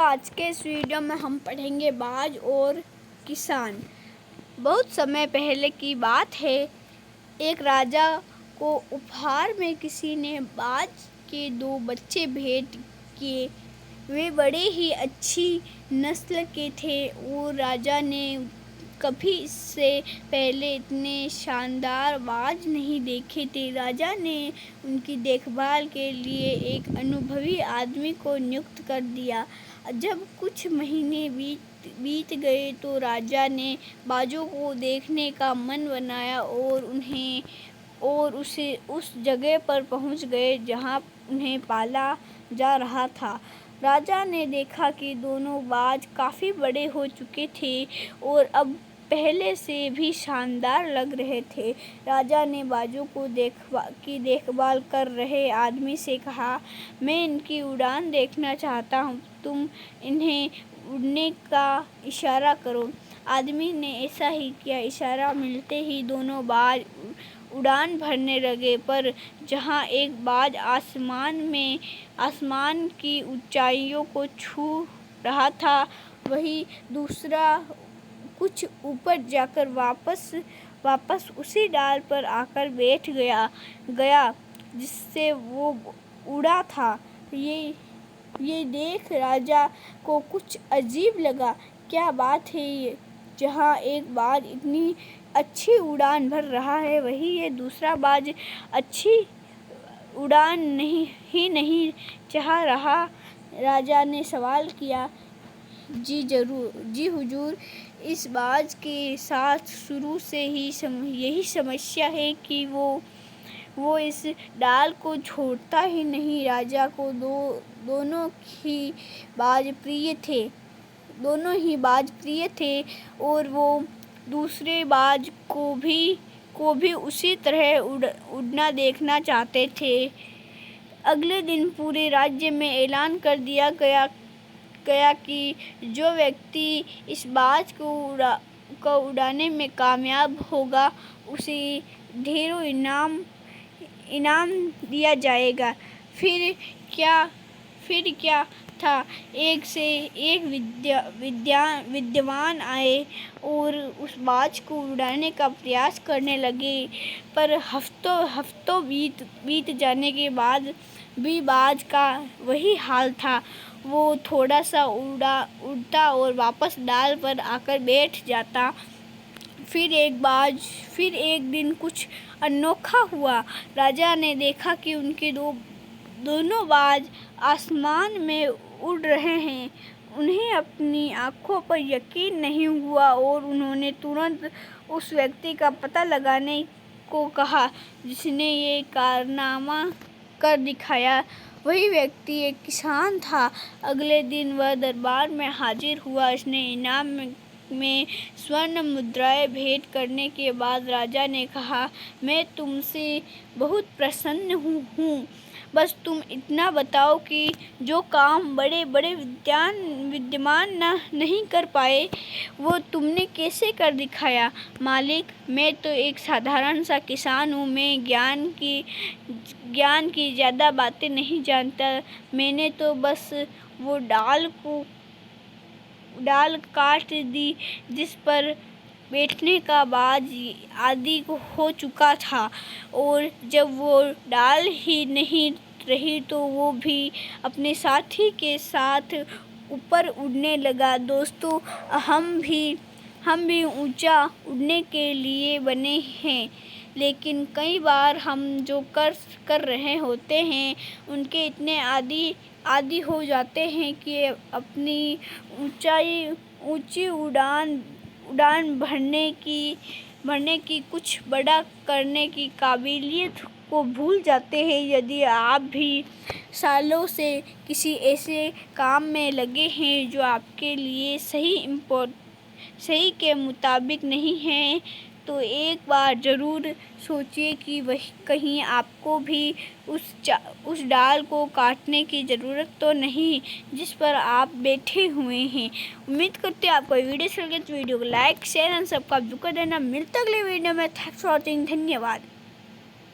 आज के इस वीडियो में हम पढ़ेंगे बाज और किसान। बहुत समय पहले की बात है। एक राजा को उपहार में किसी ने बाज के 2 बच्चे भेंट किए। वे बड़े ही अच्छी नस्ल के थे और राजा ने कभी इससे पहले इतने शानदार बाज नहीं देखे थे। राजा ने उनकी देखभाल के लिए एक अनुभवी आदमी को नियुक्त कर दिया। जब कुछ महीने बीत गए तो राजा ने बाजों को देखने का मन बनाया और उसे उस जगह पर पहुंच गए जहां उन्हें पाला जा रहा था। राजा ने देखा कि दोनों बाज काफ़ी बड़े हो चुके थे और अब पहले से भी शानदार लग रहे थे। राजा ने बाजों को देखभाल कर रहे आदमी से कहा, मैं इनकी उड़ान देखना चाहता हूँ, तुम इन्हें उड़ने का इशारा करो। आदमी ने ऐसा ही किया। इशारा मिलते ही दोनों बाज उड़ान भरने लगे, पर जहाँ एक बाज आसमान की ऊंचाइयों को छू रहा था, वहीं दूसरा कुछ ऊपर जाकर वापस उसी डाल पर आकर बैठ गया जिससे वो उड़ा था। ये देख राजा को कुछ अजीब लगा। क्या बात है ये, जहाँ एक बाज इतनी अच्छी उड़ान भर रहा है, वहीं ये दूसरा बाज अच्छी उड़ान नहीं चाह रहा। राजा ने सवाल किया, जी हुजूर, इस बाज के साथ शुरू से ही यही समस्या है कि वो इस डाल को छोड़ता ही नहीं। राजा को दोनों ही बाज प्रिय थे और वो दूसरे बाज को भी उसी तरह उड़ना देखना चाहते थे। अगले दिन पूरे राज्य में ऐलान कर दिया गया कि जो व्यक्ति इस बाज को उड़ाने में कामयाब होगा, उसे ढेरों इनाम दिया जाएगा। फिर क्या था, एक से एक विद्वान आए और उस बाज को उड़ाने का प्रयास करने लगे, पर हफ्तों बीत जाने के बाद भी बाज का वही हाल था। वो थोड़ा सा उड़ता और वापस डाल पर आकर बैठ जाता। फिर एक दिन कुछ अनोखा हुआ। राजा ने देखा कि उनके दोनों बाज आसमान में उड़ रहे हैं। उन्हें अपनी आँखों पर यकीन नहीं हुआ और उन्होंने तुरंत उस व्यक्ति का पता लगाने को कहा जिसने ये कारनामा कर दिखाया। वही व्यक्ति एक किसान था। अगले दिन वह दरबार में हाजिर हुआ। उसने इनाम में स्वर्ण मुद्राएं भेंट करने के बाद राजा ने कहा, मैं तुमसे बहुत प्रसन्न हूँ। बस तुम इतना बताओ कि जो काम बड़े विद्वान नहीं कर पाए, वो तुमने कैसे कर दिखाया। मालिक, मैं तो एक साधारण सा किसान हूँ। मैं ज्ञान की ज़्यादा बातें नहीं जानता। मैंने तो बस वो डाल काट दी जिस पर बैठने का बाज आदि हो चुका था, और जब वो डाल ही नहीं रही तो वो भी अपने साथी के साथ ऊपर उड़ने लगा। दोस्तों, हम भी ऊंचा उड़ने के लिए बने हैं, लेकिन कई बार हम जो कर रहे होते हैं उनके इतने आदी हो जाते हैं कि अपनी ऊंची उड़ान भरने की कुछ बड़ा करने की काबिलियत को भूल जाते हैं। यदि आप भी सालों से किसी ऐसे काम में लगे हैं जो आपके लिए सही के मुताबिक नहीं है, तो एक बार ज़रूर सोचिए कि कहीं आपको भी उस डाल को काटने की ज़रूरत तो नहीं जिस पर आप बैठे हुए हैं। उम्मीद करते हैं आपको वीडियो अच्छा लगे तो वीडियो को लाइक, शेयर एंड सब्सक्राइब कर देना। मिलते अगले वीडियो में। Thanks for watching. धन्यवाद।